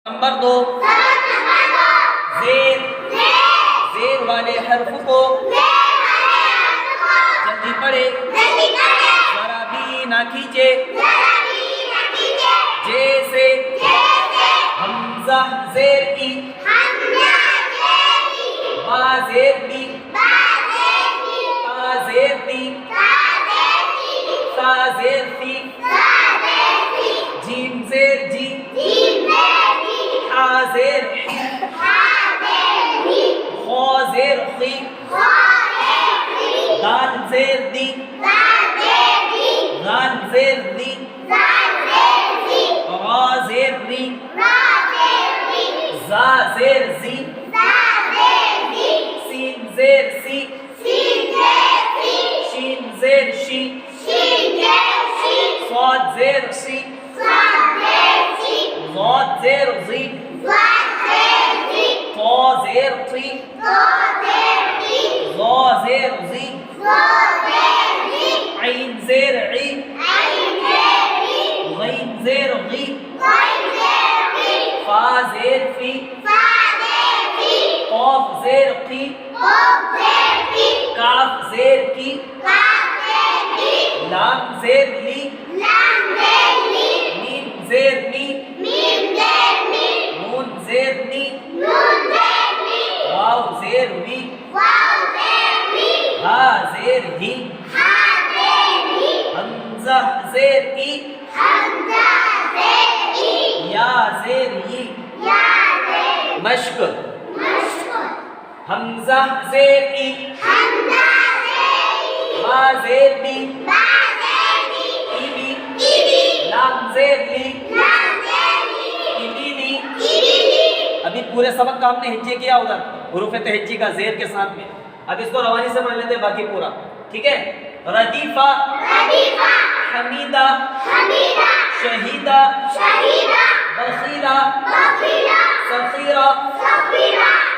Number 2 ज़ेर ज़ेर वाले हर्फ को जल्दी पढ़े, जरा भी ना खींचे। जैसे हमजा ज़ेर ई, बा ज़ेर बी, ता ज़ेर ती, सा ज़ेर ती, जीम ज़ेर जी, हा ज़ेर ही, खा ज़ेर खी, दाल ज़ेर दी, गाल ज़ेर दी, रा ज़ेर री, जा ज़ेर जी, सीन ज़ेर सी, शीन ज़ेर शी, स्वाद ज़ेर सी, ज़ाद ज़ेर ज़ी, ता ज़ेर ती, ज़ा ज़ेर ज़ी, ऐन ज़ेर ई, गैन ज़ेर गी, फा ज़ेर फी, क़ाफ ज़ेर की, काफ ज़ेर की, लाम ज़ेर ली, मीम ज़ेर नी, नून ज़ेर नी, वाव ज़ेर वी, हा ज़ेर ही, हमज़ा ज़ेर ई, या ज़ेर ई। मश्क हमज़ा ज़ेर ई, बा ज़ेर बी, ई बी, लाम ज़ेर ली, इबी ली। अभी पूरे सबक का हमने हिज्जे किया उधर हुरूफ तहज्जी का ज़ेर के साथ में। अब इसको रवानी से पढ़ लेते हैं बाकी पूरा, ठीक है। रदीफा, हमीदा, शहीदा, बखीरा, सखीरा,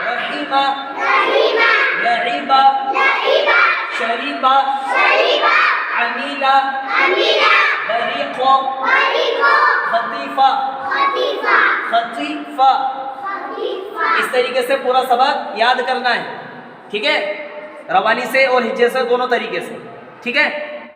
रहीमा, लईबा, शरीबा, अमीला, बरीक़ा, खतीफा, खतीफा। इस तरीके से पूरा सबक याद करना है, ठीक है, रवानी से और हिज्जे से, दोनों तरीके से, ठीक है।